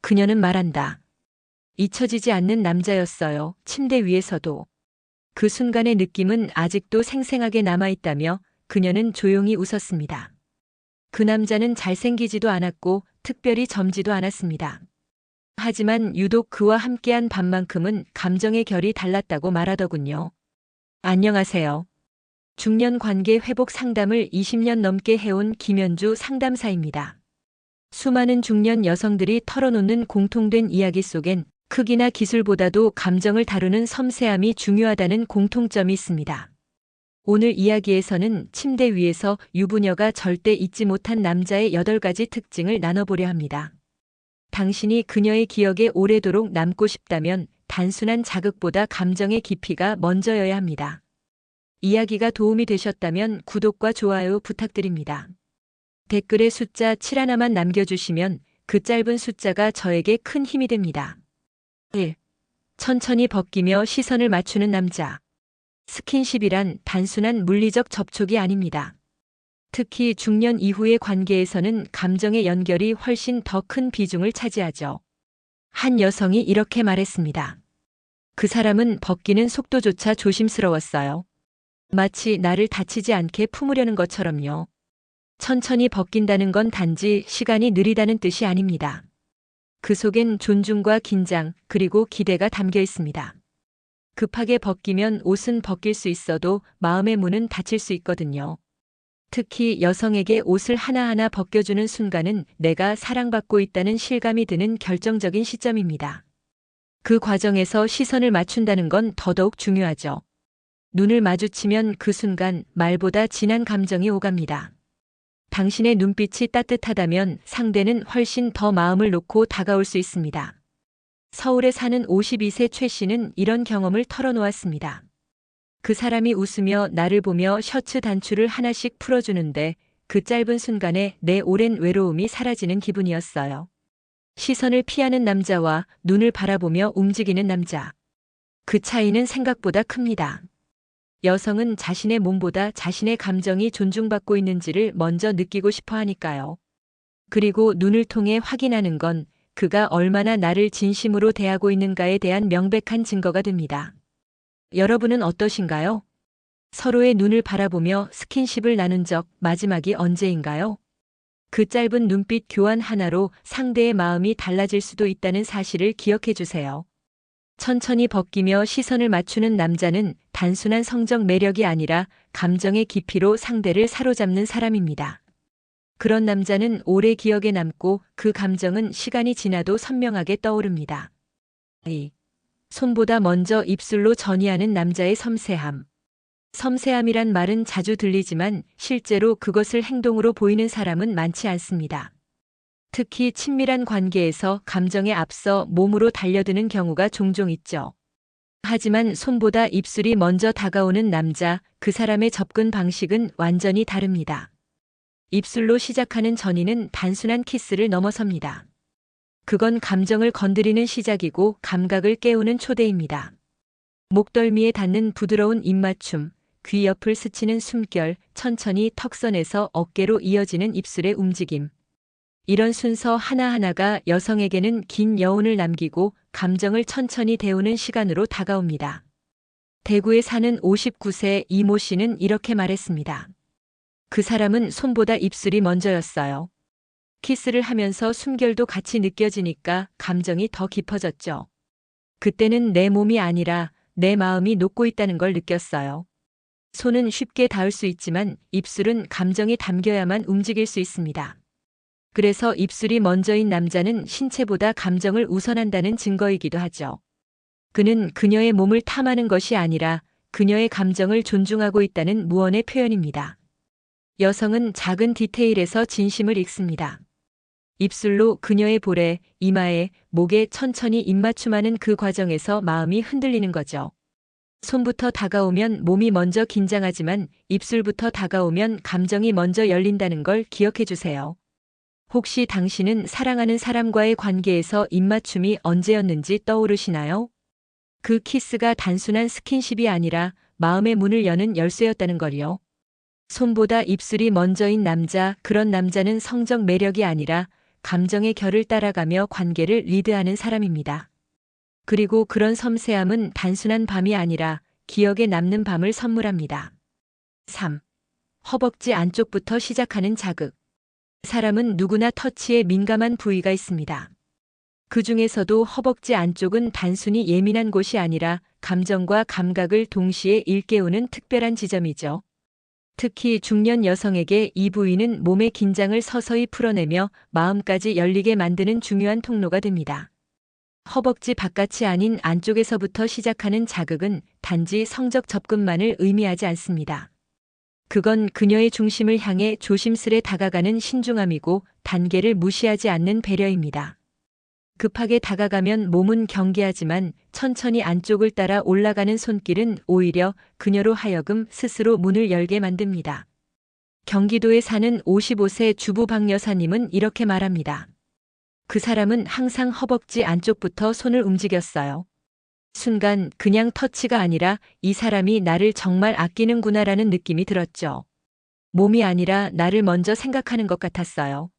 그녀는 말한다. 잊혀지지 않는 남자였어요. 침대 위에서도. 그 순간의 느낌은 아직도 생생하게 남아있다며 그녀는 조용히 웃었습니다. 그 남자는 잘생기지도 않았고 특별히 젊지도 않았습니다. 하지만 유독 그와 함께한 밤만큼은 감정의 결이 달랐다고 말하더군요. 안녕하세요. 중년 관계 회복 상담을 20년 넘게 해온 김연주 상담사입니다. 수많은 중년 여성들이 털어놓는 공통된 이야기 속엔 크기나 기술보다도 감정을 다루는 섬세함이 중요하다는 공통점이 있습니다. 오늘 이야기에서는 침대 위에서 유부녀가 절대 잊지 못한 남자의 8가지 특징을 나눠보려 합니다. 당신이 그녀의 기억에 오래도록 남고 싶다면 단순한 자극보다 감정의 깊이가 먼저여야 합니다. 이야기가 도움이 되셨다면 구독과 좋아요 부탁드립니다. 댓글에 숫자 7 하나만 남겨주시면 그 짧은 숫자가 저에게 큰 힘이 됩니다. 1. 천천히 벗기며 시선을 맞추는 남자. 스킨십이란 단순한 물리적 접촉이 아닙니다. 특히 중년 이후의 관계에서는 감정의 연결이 훨씬 더 큰 비중을 차지하죠. 한 여성이 이렇게 말했습니다. 그 사람은 벗기는 속도조차 조심스러웠어요. 마치 나를 다치지 않게 품으려는 것처럼요. 천천히 벗긴다는 건 단지 시간이 느리다는 뜻이 아닙니다. 그 속엔 존중과 긴장, 그리고 기대가 담겨 있습니다. 급하게 벗기면 옷은 벗길 수 있어도 마음의 문은 닫힐 수 있거든요. 특히 여성에게 옷을 하나하나 벗겨주는 순간은 내가 사랑받고 있다는 실감이 드는 결정적인 시점입니다. 그 과정에서 시선을 맞춘다는 건 더더욱 중요하죠. 눈을 마주치면 그 순간 말보다 진한 감정이 오갑니다. 당신의 눈빛이 따뜻하다면 상대는 훨씬 더 마음을 놓고 다가올 수 있습니다. 서울에 사는 52세 최 씨는 이런 경험을 털어놓았습니다. 그 사람이 웃으며 나를 보며 셔츠 단추를 하나씩 풀어주는데 그 짧은 순간에 내 오랜 외로움이 사라지는 기분이었어요. 시선을 피하는 남자와 눈을 바라보며 움직이는 남자. 그 차이는 생각보다 큽니다. 여성은 자신의 몸보다 자신의 감정이 존중받고 있는지를 먼저 느끼고 싶어 하니까요. 그리고 눈을 통해 확인하는 건 그가 얼마나 나를 진심으로 대하고 있는가에 대한 명백한 증거가 됩니다. 여러분은 어떠신가요? 서로의 눈을 바라보며 스킨십을 나눈 적 마지막이 언제인가요? 그 짧은 눈빛 교환 하나로 상대의 마음이 달라질 수도 있다는 사실을 기억해 주세요. 천천히 벗기며 시선을 맞추는 남자는 단순한 성적 매력이 아니라 감정의 깊이로 상대를 사로잡는 사람입니다. 그런 남자는 오래 기억에 남고 그 감정은 시간이 지나도 선명하게 떠오릅니다. 2. 손보다 먼저 입술로 전이하는 남자의 섬세함. 섬세함이란 말은 자주 들리지만 실제로 그것을 행동으로 보이는 사람은 많지 않습니다. 특히 친밀한 관계에서 감정에 앞서 몸으로 달려드는 경우가 종종 있죠. 하지만 손보다 입술이 먼저 다가오는 남자, 그 사람의 접근 방식은 완전히 다릅니다. 입술로 시작하는 전이는 단순한 키스를 넘어섭니다. 그건 감정을 건드리는 시작이고 감각을 깨우는 초대입니다. 목덜미에 닿는 부드러운 입맞춤, 귀 옆을 스치는 숨결, 천천히 턱선에서 어깨로 이어지는 입술의 움직임. 이런 순서 하나하나가 여성에게는 긴 여운을 남기고 감정을 천천히 데우는 시간으로 다가옵니다. 대구에 사는 59세 이모 씨는 이렇게 말했습니다. 그 사람은 손보다 입술이 먼저였어요. 키스를 하면서 숨결도 같이 느껴지니까 감정이 더 깊어졌죠. 그때는 내 몸이 아니라 내 마음이 녹고 있다는 걸 느꼈어요. 손은 쉽게 닿을 수 있지만 입술은 감정이 담겨야만 움직일 수 있습니다. 그래서 입술이 먼저인 남자는 신체보다 감정을 우선한다는 증거이기도 하죠. 그는 그녀의 몸을 탐하는 것이 아니라 그녀의 감정을 존중하고 있다는 무언의 표현입니다. 여성은 작은 디테일에서 진심을 읽습니다. 입술로 그녀의 볼에, 이마에, 목에 천천히 입맞춤하는 그 과정에서 마음이 흔들리는 거죠. 손부터 다가오면 몸이 먼저 긴장하지만 입술부터 다가오면 감정이 먼저 열린다는 걸 기억해 주세요. 혹시 당신은 사랑하는 사람과의 관계에서 입맞춤이 언제였는지 떠오르시나요? 그 키스가 단순한 스킨십이 아니라 마음의 문을 여는 열쇠였다는 걸요. 손보다 입술이 먼저인 남자, 그런 남자는 성적 매력이 아니라 감정의 결을 따라가며 관계를 리드하는 사람입니다. 그리고 그런 섬세함은 단순한 밤이 아니라 기억에 남는 밤을 선물합니다. 3. 허벅지 안쪽부터 시작하는 자극. 사람은 누구나 터치에 민감한 부위가 있습니다. 그 중에서도 허벅지 안쪽은 단순히 예민한 곳이 아니라 감정과 감각을 동시에 일깨우는 특별한 지점이죠. 특히 중년 여성에게 이 부위는 몸의 긴장을 서서히 풀어내며 마음까지 열리게 만드는 중요한 통로가 됩니다. 허벅지 바깥이 아닌 안쪽에서부터 시작하는 자극은 단지 성적 접근만을 의미하지 않습니다. 그건 그녀의 중심을 향해 조심스레 다가가는 신중함이고 단계를 무시하지 않는 배려입니다. 급하게 다가가면 몸은 경계하지만 천천히 안쪽을 따라 올라가는 손길은 오히려 그녀로 하여금 스스로 문을 열게 만듭니다. 경기도에 사는 55세 주부 박 여사님은 이렇게 말합니다. 그 사람은 항상 허벅지 안쪽부터 손을 움직였어요. 순간 그냥 터치가 아니라 이 사람이 나를 정말 아끼는구나라는 느낌이 들었죠. 몸이 아니라 나를 먼저 생각하는 것 같았어요.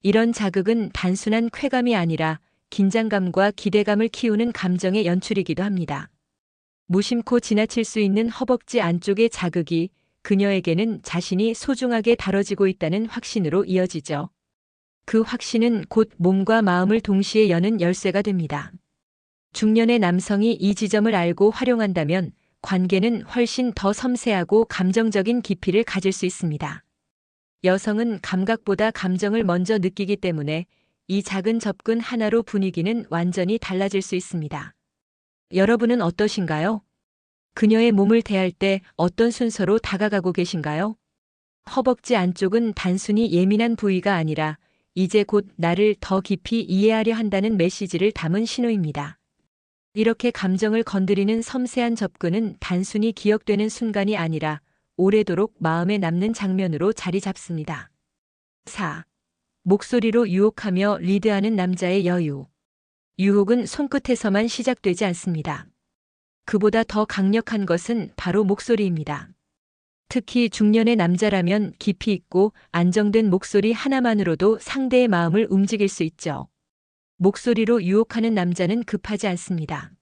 이런 자극은 단순한 쾌감이 아니라 긴장감과 기대감을 키우는 감정의 연출이기도 합니다. 무심코 지나칠 수 있는 허벅지 안쪽의 자극이 그녀에게는 자신이 소중하게 다뤄지고 있다는 확신으로 이어지죠. 그 확신은 곧 몸과 마음을 동시에 여는 열쇠가 됩니다. 중년의 남성이 이 지점을 알고 활용한다면 관계는 훨씬 더 섬세하고 감정적인 깊이를 가질 수 있습니다. 여성은 감각보다 감정을 먼저 느끼기 때문에 이 작은 접근 하나로 분위기는 완전히 달라질 수 있습니다. 여러분은 어떠신가요? 그녀의 몸을 대할 때 어떤 순서로 다가가고 계신가요? 허벅지 안쪽은 단순히 예민한 부위가 아니라 이제 곧 나를 더 깊이 이해하려 한다는 메시지를 담은 신호입니다. 이렇게 감정을 건드리는 섬세한 접근은 단순히 기억되는 순간이 아니라 오래도록 마음에 남는 장면으로 자리 잡습니다. 4. 목소리로 유혹하며 리드하는 남자의 여유. 유혹은 손끝에서만 시작되지 않습니다. 그보다 더 강력한 것은 바로 목소리입니다. 특히 중년의 남자라면 깊이 있고 안정된 목소리 하나만으로도 상대의 마음을 움직일 수 있죠. 목소리로 유혹하는 남자는 급하지 않습니다.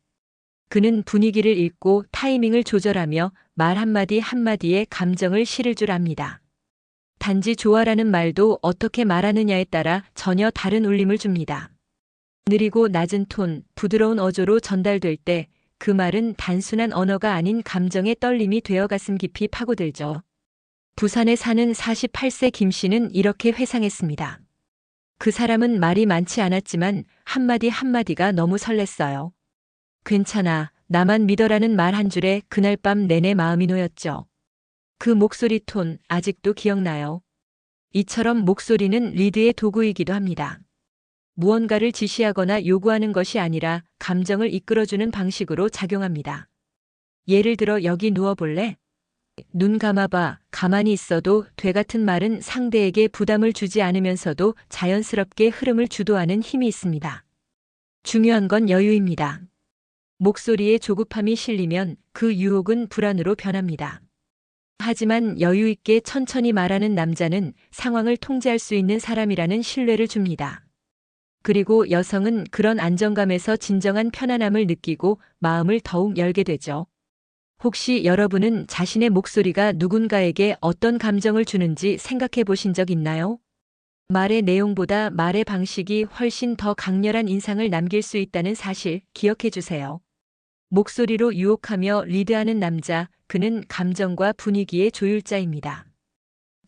그는 분위기를 읽고 타이밍을 조절하며 말 한마디 한마디에 감정을 실을 줄 압니다. 단지 좋아라는 말도 어떻게 말하느냐에 따라 전혀 다른 울림을 줍니다. 느리고 낮은 톤, 부드러운 어조로 전달될 때 그 말은 단순한 언어가 아닌 감정의 떨림이 되어 가슴 깊이 파고들죠. 부산에 사는 48세 김 씨는 이렇게 회상했습니다. 그 사람은 말이 많지 않았지만 한마디 한마디가 너무 설렜어요. 괜찮아, 나만 믿어라는 말 한 줄에 그날 밤 내내 마음이 놓였죠. 그 목소리 톤 아직도 기억나요. 이처럼 목소리는 리드의 도구이기도 합니다. 무언가를 지시하거나 요구하는 것이 아니라 감정을 이끌어주는 방식으로 작용합니다. 예를 들어 여기 누워볼래? 눈 감아봐. 가만히 있어도 돼 같은 말은 상대에게 부담을 주지 않으면서도 자연스럽게 흐름을 주도하는 힘이 있습니다. 중요한 건 여유입니다. 목소리에 조급함이 실리면 그 유혹은 불안으로 변합니다. 하지만 여유 있게 천천히 말하는 남자는 상황을 통제할 수 있는 사람이라는 신뢰를 줍니다. 그리고 여성은 그런 안정감에서 진정한 편안함을 느끼고 마음을 더욱 열게 되죠. 혹시 여러분은 자신의 목소리가 누군가에게 어떤 감정을 주는지 생각해 보신 적 있나요? 말의 내용보다 말의 방식이 훨씬 더 강렬한 인상을 남길 수 있다는 사실 기억해 주세요. 목소리로 유혹하며 리드하는 남자, 그는 감정과 분위기의 조율자입니다.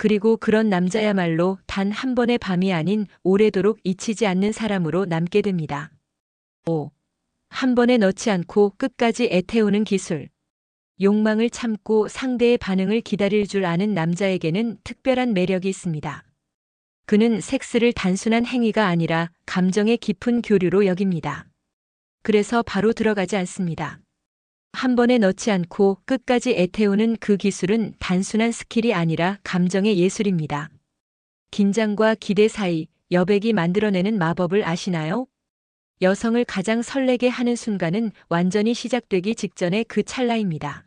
그리고 그런 남자야말로 단 한 번의 밤이 아닌 오래도록 잊히지 않는 사람으로 남게 됩니다. 5. 한 번에 넣지 않고 끝까지 애태우는 기술. 욕망을 참고 상대의 반응을 기다릴 줄 아는 남자에게는 특별한 매력이 있습니다. 그는 섹스를 단순한 행위가 아니라 감정의 깊은 교류로 여깁니다. 그래서 바로 들어가지 않습니다. 한 번에 넣지 않고 끝까지 애태우는 그 기술은 단순한 스킬이 아니라 감정의 예술입니다. 긴장과 기대 사이 여백이 만들어내는 마법을 아시나요? 여성을 가장 설레게 하는 순간은 완전히 시작되기 직전의 그 찰나입니다.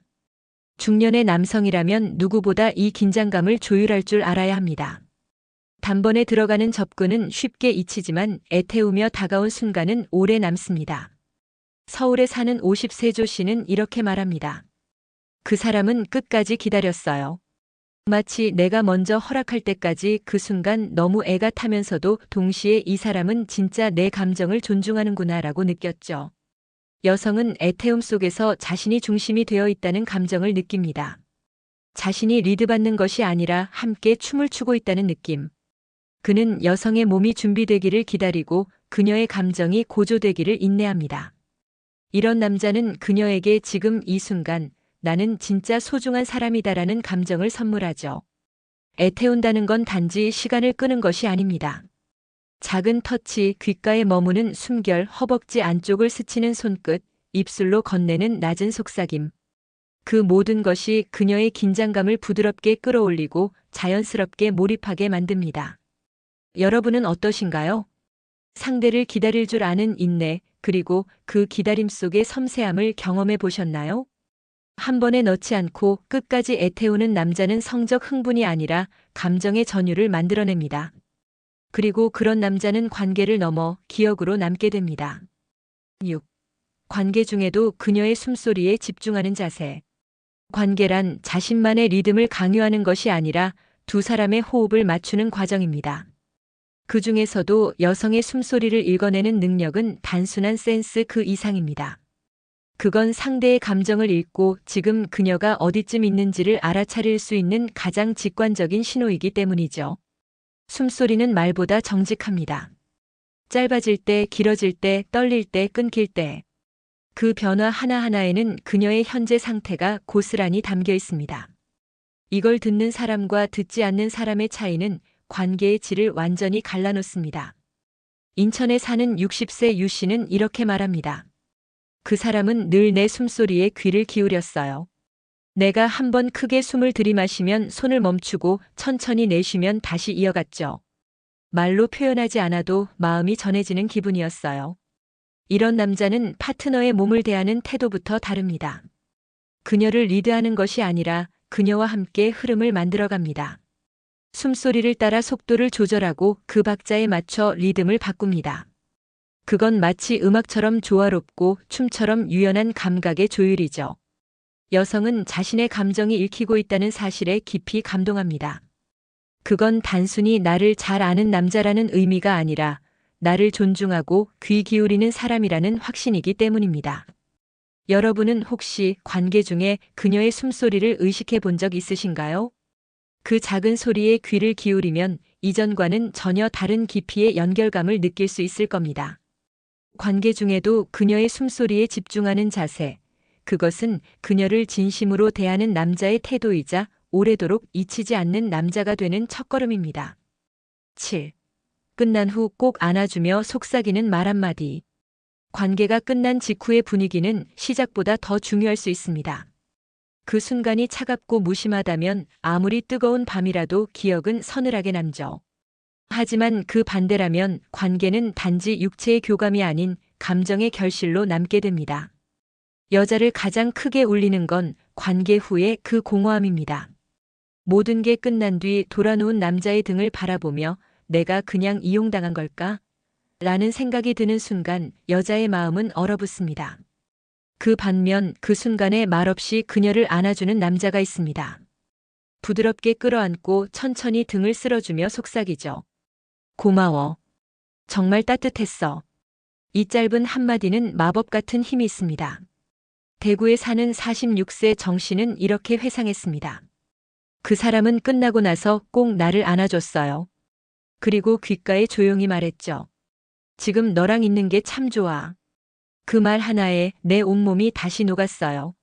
중년의 남성이라면 누구보다 이 긴장감을 조율할 줄 알아야 합니다. 단번에 들어가는 접근은 쉽게 잊히지만 애태우며 다가온 순간은 오래 남습니다. 서울에 사는 50세 조 씨는 이렇게 말합니다. 그 사람은 끝까지 기다렸어요. 마치 내가 먼저 허락할 때까지. 그 순간 너무 애가 타면서도 동시에 이 사람은 진짜 내 감정을 존중하는구나라고 느꼈죠. 여성은 애태움 속에서 자신이 중심이 되어 있다는 감정을 느낍니다. 자신이 리드받는 것이 아니라 함께 춤을 추고 있다는 느낌. 그는 여성의 몸이 준비되기를 기다리고 그녀의 감정이 고조되기를 인내합니다. 이런 남자는 그녀에게 지금 이 순간 나는 진짜 소중한 사람이다라는 감정을 선물하죠. 애태운다는 건 단지 시간을 끄는 것이 아닙니다. 작은 터치, 귓가에 머무는 숨결, 허벅지 안쪽을 스치는 손끝, 입술로 건네는 낮은 속삭임. 그 모든 것이 그녀의 긴장감을 부드럽게 끌어올리고 자연스럽게 몰입하게 만듭니다. 여러분은 어떠신가요? 상대를 기다릴 줄 아는 인내, 그리고 그 기다림 속의 섬세함을 경험해 보셨나요? 한 번에 넣지 않고 끝까지 애태우는 남자는 성적 흥분이 아니라 감정의 전율을 만들어냅니다. 그리고 그런 남자는 관계를 넘어 기억으로 남게 됩니다. 6. 관계 중에도 그녀의 숨소리에 집중하는 자세. 관계란 자신만의 리듬을 강요하는 것이 아니라 두 사람의 호흡을 맞추는 과정입니다. 그 중에서도 여성의 숨소리를 읽어내는 능력은 단순한 센스 그 이상입니다. 그건 상대의 감정을 읽고 지금 그녀가 어디쯤 있는지를 알아차릴 수 있는 가장 직관적인 신호이기 때문이죠. 숨소리는 말보다 정직합니다. 짧아질 때, 길어질 때, 떨릴 때, 끊길 때. 그 변화 하나하나에는 그녀의 현재 상태가 고스란히 담겨 있습니다. 이걸 듣는 사람과 듣지 않는 사람의 차이는 관계의 질을 완전히 갈라놓습니다. 인천에 사는 60세 유 씨는 이렇게 말합니다. 그 사람은 늘 내 숨소리에 귀를 기울였어요. 내가 한번 크게 숨을 들이마시면 손을 멈추고 천천히 내쉬면 다시 이어갔죠. 말로 표현하지 않아도 마음이 전해지는 기분이었어요. 이런 남자는 파트너의 몸을 대하는 태도부터 다릅니다. 그녀를 리드하는 것이 아니라 그녀와 함께 흐름을 만들어갑니다. 숨소리를 따라 속도를 조절하고 그 박자에 맞춰 리듬을 바꿉니다. 그건 마치 음악처럼 조화롭고 춤처럼 유연한 감각의 조율이죠. 여성은 자신의 감정이 읽히고 있다는 사실에 깊이 감동합니다. 그건 단순히 나를 잘 아는 남자라는 의미가 아니라 나를 존중하고 귀 기울이는 사람이라는 확신이기 때문입니다. 여러분은 혹시 관계 중에 그녀의 숨소리를 의식해 본 적 있으신가요? 그 작은 소리에 귀를 기울이면 이전과는 전혀 다른 깊이의 연결감을 느낄 수 있을 겁니다. 관계 중에도 그녀의 숨소리에 집중하는 자세, 그것은 그녀를 진심으로 대하는 남자의 태도이자 오래도록 잊히지 않는 남자가 되는 첫걸음입니다. 7. 끝난 후 꼭 안아주며 속삭이는 말 한마디. 관계가 끝난 직후의 분위기는 시작보다 더 중요할 수 있습니다. 그 순간이 차갑고 무심하다면 아무리 뜨거운 밤이라도 기억은 서늘하게 남죠. 하지만 그 반대라면 관계는 단지 육체의 교감이 아닌 감정의 결실로 남게 됩니다. 여자를 가장 크게 울리는 건 관계 후의 그 공허함입니다. 모든 게 끝난 뒤 돌아누운 남자의 등을 바라보며 내가 그냥 이용당한 걸까? 라는 생각이 드는 순간 여자의 마음은 얼어붙습니다. 그 반면 그 순간에 말없이 그녀를 안아주는 남자가 있습니다. 부드럽게 끌어안고 천천히 등을 쓸어주며 속삭이죠. 고마워. 정말 따뜻했어. 이 짧은 한마디는 마법 같은 힘이 있습니다. 대구에 사는 46세 정 씨는 이렇게 회상했습니다. 그 사람은 끝나고 나서 꼭 나를 안아줬어요. 그리고 귓가에 조용히 말했죠. 지금 너랑 있는 게 참 좋아. 그 말 하나에 내 온몸이 다시 녹았어요.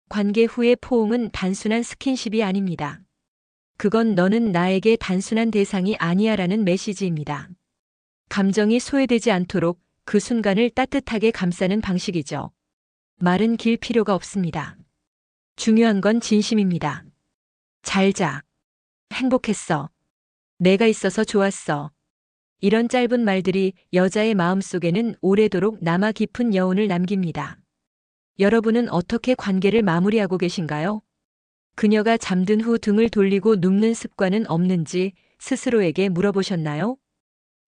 관계 후의 포옹은 단순한 스킨십이 아닙니다. 그건 너는 나에게 단순한 대상이 아니야라는 메시지입니다. 감정이 소외되지 않도록 그 순간을 따뜻하게 감싸는 방식이죠. 말은 길 필요가 없습니다. 중요한 건 진심입니다. 잘 자. 행복했어. 내가 있어서 좋았어. 이런 짧은 말들이 여자의 마음속에는 오래도록 남아 깊은 여운을 남깁니다. 여러분은 어떻게 관계를 마무리하고 계신가요? 그녀가 잠든 후 등을 돌리고 눕는 습관은 없는지, 스스로에게 물어보셨나요?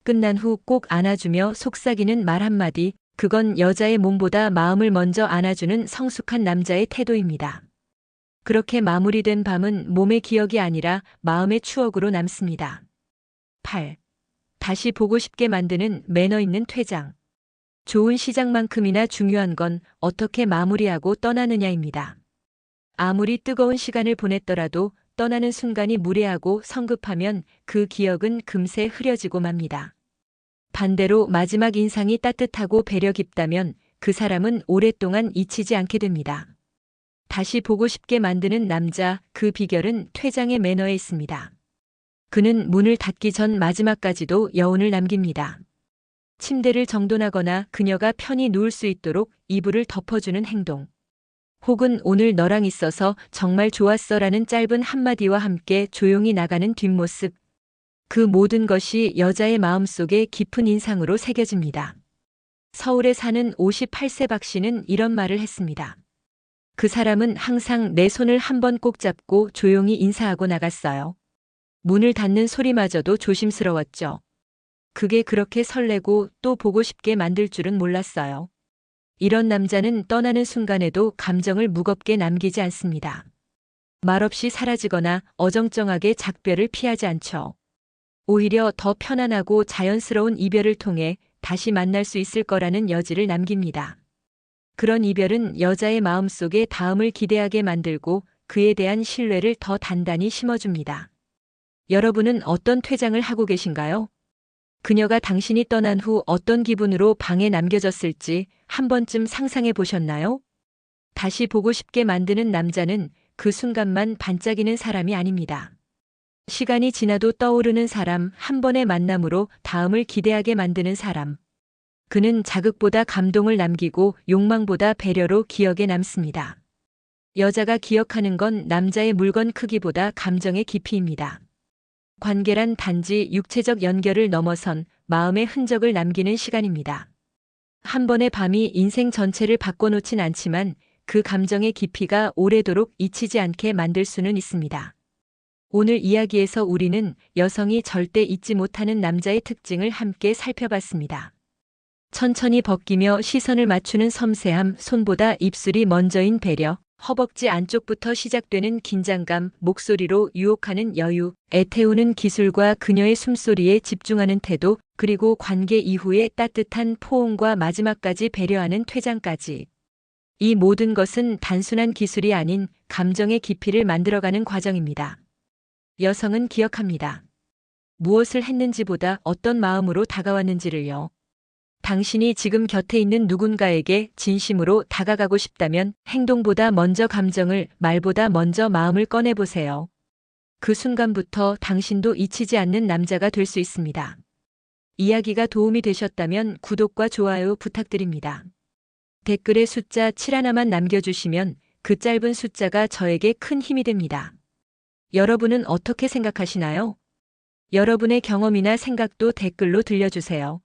끝난 후 꼭 안아주며 속삭이는 말 한마디, 그건 여자의 몸보다 마음을 먼저 안아주는 성숙한 남자의 태도입니다. 그렇게 마무리된 밤은 몸의 기억이 아니라 마음의 추억으로 남습니다. 8. 다시 보고 싶게 만드는 매너 있는 퇴장. 좋은 시작만큼이나 중요한 건 어떻게 마무리하고 떠나느냐입니다. 아무리 뜨거운 시간을 보냈더라도 떠나는 순간이 무례하고 성급하면 그 기억은 금세 흐려지고 맙니다. 반대로 마지막 인상이 따뜻하고 배려 깊다면 그 사람은 오랫동안 잊히지 않게 됩니다. 다시 보고 싶게 만드는 남자, 그 비결은 퇴장의 매너에 있습니다. 그는 문을 닫기 전 마지막까지도 여운을 남깁니다. 침대를 정돈하거나 그녀가 편히 누울 수 있도록 이불을 덮어주는 행동. 혹은 오늘 너랑 있어서 정말 좋았어라는 짧은 한마디와 함께 조용히 나가는 뒷모습. 그 모든 것이 여자의 마음속에 깊은 인상으로 새겨집니다. 서울에 사는 58세 박 씨는 이런 말을 했습니다. 그 사람은 항상 내 손을 한 번 꼭 잡고 조용히 인사하고 나갔어요. 문을 닫는 소리마저도 조심스러웠죠. 그게 그렇게 설레고 또 보고 싶게 만들 줄은 몰랐어요. 이런 남자는 떠나는 순간에도 감정을 무겁게 남기지 않습니다. 말없이 사라지거나 어정쩡하게 작별을 피하지 않죠. 오히려 더 편안하고 자연스러운 이별을 통해 다시 만날 수 있을 거라는 여지를 남깁니다. 그런 이별은 여자의 마음속에 다음을 기대하게 만들고 그에 대한 신뢰를 더 단단히 심어줍니다. 여러분은 어떤 퇴장을 하고 계신가요? 그녀가 당신이 떠난 후 어떤 기분으로 방에 남겨졌을지 한 번쯤 상상해 보셨나요? 다시 보고 싶게 만드는 남자는 그 순간만 반짝이는 사람이 아닙니다. 시간이 지나도 떠오르는 사람, 한 번의 만남으로 다음을 기대하게 만드는 사람. 그는 자극보다 감동을 남기고 욕망보다 배려로 기억에 남습니다. 여자가 기억하는 건 남자의 물건 크기보다 감정의 깊이입니다. 관계란 단지 육체적 연결을 넘어선 마음의 흔적을 남기는 시간입니다. 한 번의 밤이 인생 전체를 바꿔놓진 않지만 그 감정의 깊이가 오래도록 잊히지 않게 만들 수는 있습니다. 오늘 이야기에서 우리는 여성이 절대 잊지 못하는 남자의 특징을 함께 살펴봤습니다. 천천히 벗기며 시선을 맞추는 섬세함, 손보다 입술이 먼저인 배려, 허벅지 안쪽부터 시작되는 긴장감, 목소리로 유혹하는 여유, 애태우는 기술과 그녀의 숨소리에 집중하는 태도, 그리고 관계 이후의 따뜻한 포옹과 마지막까지 배려하는 퇴장까지. 이 모든 것은 단순한 기술이 아닌 감정의 깊이를 만들어가는 과정입니다. 여성은 기억합니다. 무엇을 했는지보다 어떤 마음으로 다가왔는지를요. 당신이 지금 곁에 있는 누군가에게 진심으로 다가가고 싶다면 행동보다 먼저 감정을, 말보다 먼저 마음을 꺼내보세요. 그 순간부터 당신도 잊히지 않는 남자가 될 수 있습니다. 이야기가 도움이 되셨다면 구독과 좋아요 부탁드립니다. 댓글에 숫자 7 하나만 남겨주시면 그 짧은 숫자가 저에게 큰 힘이 됩니다. 여러분은 어떻게 생각하시나요? 여러분의 경험이나 생각도 댓글로 들려주세요.